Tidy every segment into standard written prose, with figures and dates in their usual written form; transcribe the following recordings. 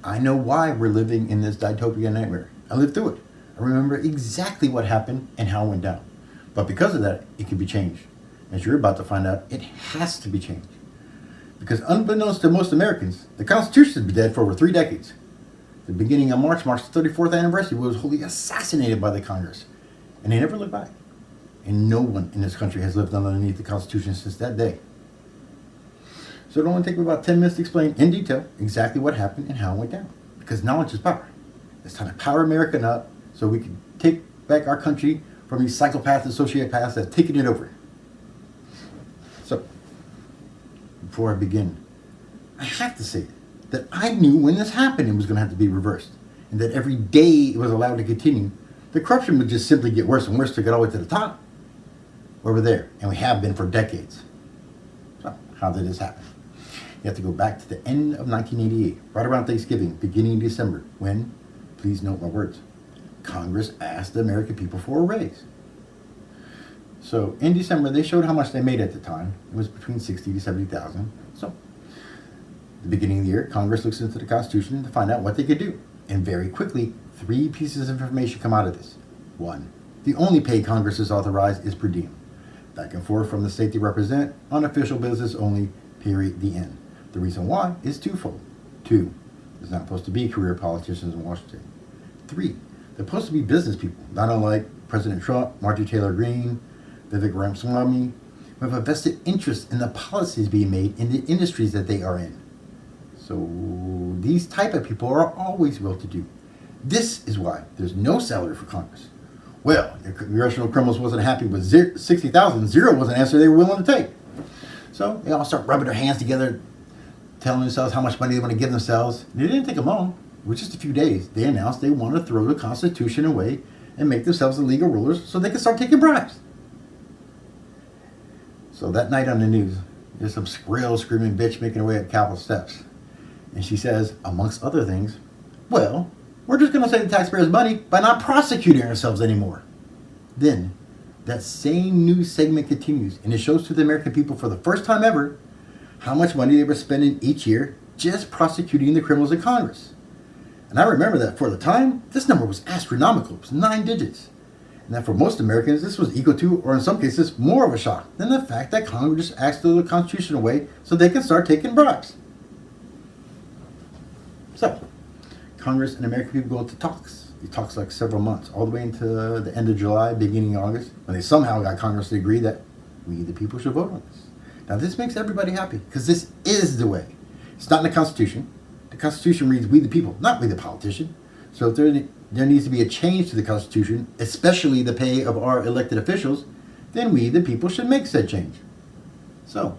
I know why we're living in this dystopian nightmare. I lived through it. I remember exactly what happened and how it went down. But because of that, it can be changed. As you're about to find out, it has to be changed. Because unbeknownst to most Americans, the Constitution has been dead for over 3 decades. The beginning of March marks the 34th anniversary, was wholly assassinated by the Congress. And they never looked back. And no one in this country has lived underneath the Constitution since that day. So it only take me about 10 minutes to explain in detail exactly what happened and how it went down. Because knowledge is power. It's time to power America up so we can take back our country from these psychopaths and sociopaths that have taken it over. So, before I begin, I have to say that I knew when this happened it was going to have to be reversed. And that every day it was allowed to continue, the corruption would just simply get worse and worse to get all the way to the top. Where we're there, and we have been for decades. So, how did this happen? You have to go back to the end of 1988, right around Thanksgiving, beginning of December, when, please note my words, Congress asked the American people for a raise. So in December, they showed how much they made at the time. It was between 60 to 70,000. So, at the beginning of the year, Congress looks into the Constitution to find out what they could do. And very quickly, 3 pieces of information come out of this. 1, the only pay Congress is authorized is per diem. Back and forth from the state they represent, unofficial business only, period, the end. The reason why is twofold. 2, there's not supposed to be career politicians in Washington. 3, they're supposed to be business people, not unlike President Trump, Marjorie Taylor Greene, Vivek Ramaswamy, who have a vested interest in the policies being made in the industries that they are in. So these type of people are always well-to-do. This is why there's no salary for Congress. Well, the congressional criminals wasn't happy with 60,000. 0 was an answer they were willing to take. So they all start rubbing their hands together, telling themselves how much money they want to give themselves. And it didn't take them long. With just a few days, they announced they want to throw the Constitution away and make themselves the legal rulers so they can start taking bribes. So that night on the news, there's some screaming bitch making her way up Capitol steps. And she says, amongst other things, well, we're just going to save the taxpayers' money by not prosecuting ourselves anymore. Then, that same news segment continues, and it shows to the American people for the first time ever how much money they were spending each year just prosecuting the criminals in Congress. And I remember that for the time, this number was astronomical. It was 9 digits. And that for most Americans, this was equal to, or in some cases, more of a shock than the fact that Congress just asked the Constitution away so they can start taking bribes. So, Congress and American people go into talks. It talks like several months, all the way into the end of July, beginning of August, when they somehow got Congress to agree that we, the people, should vote on this. Now, this makes everybody happy, because this is the way. It's not in the Constitution. The Constitution reads, we the people, not we the politician. So if there needs to be a change to the Constitution, especially the pay of our elected officials, then we, the people, should make said change. So,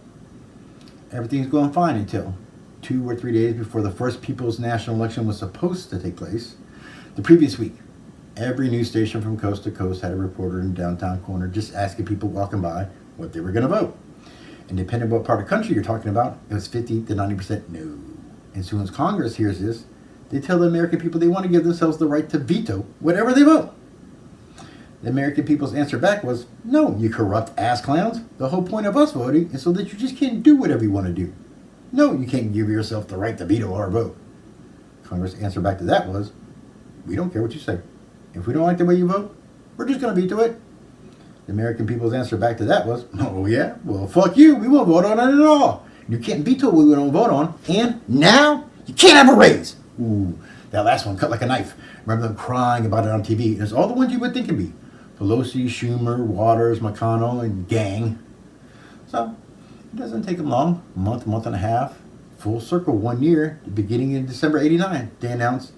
everything's going fine until 2 or 3 days before the first People's National Election was supposed to take place. The previous week, every news station from coast to coast had a reporter in downtown corner just asking people walking by what they were going to vote. And depending on what part of the country you're talking about, it was 50 to 90% no. And as soon as Congress hears this, they tell the American people they want to give themselves the right to veto whatever they vote. The American people's answer back was, no, you corrupt ass clowns. The whole point of us voting is so that you just can't do whatever you want to do. No, you can't give yourself the right to veto our vote. Congress' answer back to that was, we don't care what you say. If we don't like the way you vote, we're just going to veto it. The American people's answer back to that was, oh yeah, well fuck you, we won't vote on it at all. You can't veto what we don't vote on, and now you can't have a raise. Ooh, that last one cut like a knife. Remember them crying about it on TV. And it's all the ones you would think it'd be. Pelosi, Schumer, Waters, McConnell, and gang. So, it doesn't take them long. A month and a half. Full circle 1 year, beginning in December 89. They announced,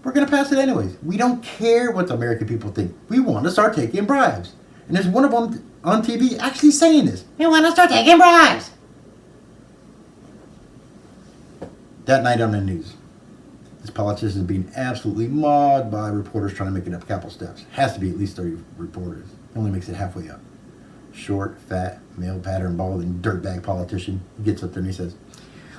we're going to pass it anyways. We don't care what the American people think. We want to start taking bribes. And there's one of them on TV actually saying this. We want to start taking bribes. That night on the news, this politician is being absolutely mauled by reporters trying to make it up Capitol steps. Has to be at least 30 reporters. It only makes it halfway up. Short, fat, male pattern, balding, dirtbag politician. He gets up there and he says,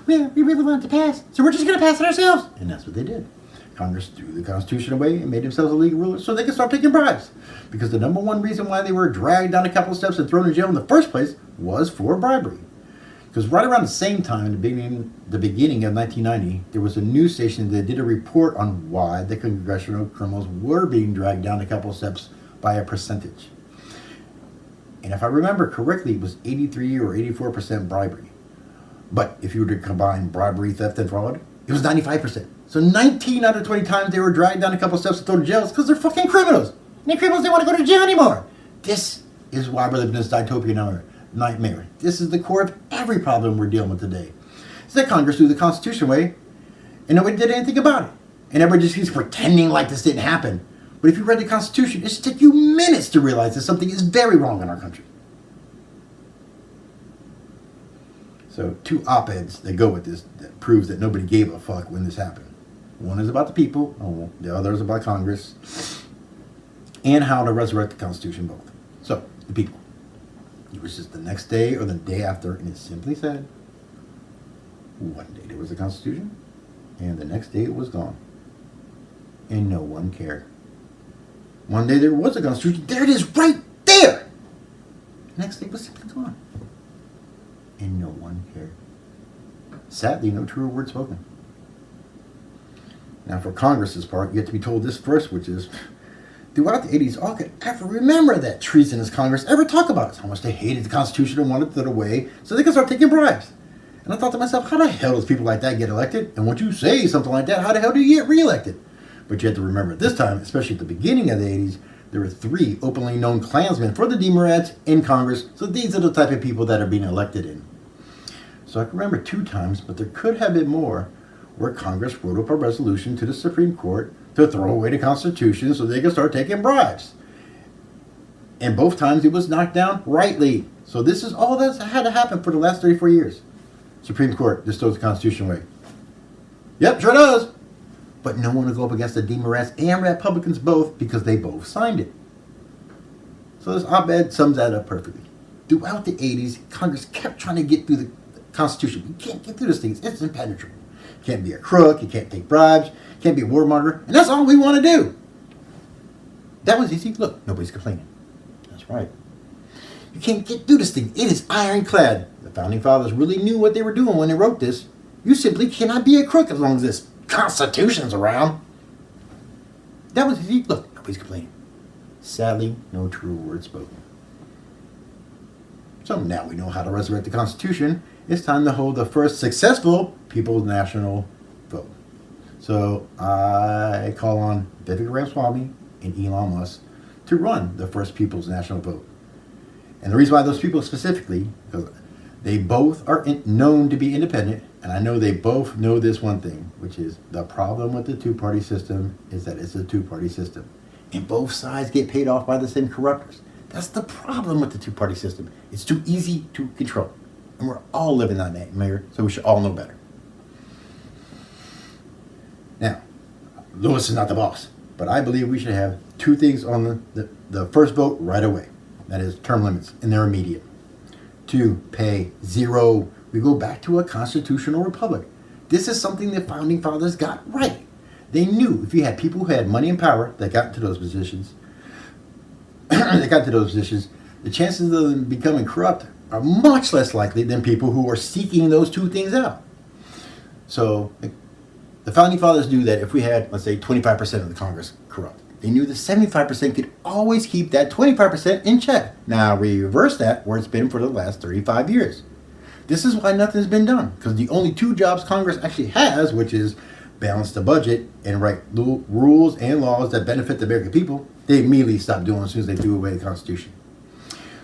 well, we really want it to pass, so we're just going to pass it ourselves. And that's what they did. Congress threw the Constitution away and made themselves a legal ruler so they could start taking bribes. Because the number one reason why they were dragged down the Capitol steps and thrown in jail in the first place was for bribery. Because right around the same time, the beginning of 1990, there was a news station that did a report on why the congressional criminals were being dragged down a couple of steps by a percentage. And if I remember correctly, it was 83 or 84% bribery. But if you were to combine bribery, theft, and fraud, it was 95%. So 19 out of 20 times they were dragged down a couple of steps and thrown to jail because they're fucking criminals. And the criminals didn't want to go to jail anymore. This is why we're living in this dystopian nightmare. This is the core of every problem we're dealing with today. It's that Congress threw the Constitution away and nobody did anything about it. And everybody just keeps pretending like this didn't happen. But if you read the Constitution, it should take you minutes to realize that something is very wrong in our country. So 2 op-eds that go with this that proves that nobody gave a fuck when this happened. One is about the people, the other is about Congress, and how to resurrect the Constitution both. So, the people. It was just the next day or the day after, and it simply said, one day there was a Constitution, and the next day it was gone. And no one cared. One day there was a Constitution, there it is right there! Next day it was simply gone. And no one cared. Sadly, no truer word spoken. Now, for Congress's part, you have to be told this first, which is, throughout the 80s, all could ever remember that treasonous Congress ever talk about is how much they hated the Constitution and wanted to throw it away so they could start taking bribes. And I thought to myself, how the hell does people like that get elected? And once you say something like that, how the hell do you get reelected? But you have to remember at this time, especially at the beginning of the 80s, there were 3 openly known Klansmen for the Democrats in Congress, so these are the type of people that are being elected in. So I can remember 2 times, but there could have been more, where Congress wrote up a resolution to the Supreme Court to throw away the Constitution so they could start taking bribes. And both times it was knocked down rightly. So this is all that's had to happen for the last 34 years. Supreme Court just throws the Constitution away. Yep, sure does. But no one will go up against the Democrats and Republicans both because they both signed it. So this op-ed sums that up perfectly. Throughout the 80s, Congress kept trying to get through the Constitution. You can't get through this thing. It's impenetrable. You can't be a crook. You can't take bribes. You can't be a warmonger. And that's all we want to do. That was easy. Look, nobody's complaining. That's right. You can't get through this thing. It is ironclad. The Founding Fathers really knew what they were doing when they wrote this. You simply cannot be a crook as long as this Constitution's around. That was easy. Look, nobody's complaining. Sadly, no true word spoken. So now we know how to resurrect the Constitution. It's time to hold the first successful People's National Vote. So I call on Vivek Ramaswamy and Elon Musk to run the first People's National Vote. And the reason why those people specifically, because they both are known to be independent, and I know they both know this one thing, which is the problem with the 2-party system is that it's a 2-party system. And both sides get paid off by the same corruptors. That's the problem with the 2-party system. It's too easy to control. And we're all living that nightmare, so we should all know better. Now, Lewis is not the boss, but I believe we should have 2 things on the first vote right away. That is term limits, and they're immediate. 2, pay 0. We go back to a constitutional republic. This is something the Founding Fathers got right. They knew if you had people who had money and power that got into those positions, the chances of them becoming corrupt are much less likely than people who are seeking those 2 things out. So the Founding Fathers knew that if we had, let's say, 25% of the Congress corrupt, they knew that 75% could always keep that 25% in check. Now reverse that where it's been for the last 35 years. This is why nothing's been done, because the only 2 jobs Congress actually has, which is balance the budget and write rules and laws that benefit the American people, they immediately stop doing as soon as they threw away the Constitution.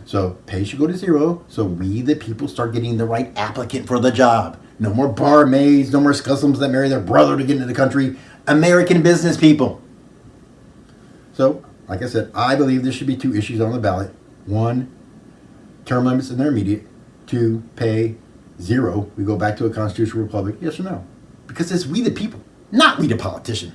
So pay should go to 0, so we the people start getting the right applicant for the job. No more barmaids, no more scuzzums that marry their brother to get into the country. American business people. So, like I said, I believe there should be 2 issues on the ballot. 1, term limits and they're immediate. 2, pay 0. We go back to a constitutional republic. Yes or no? Because it's we the people, not we the politician.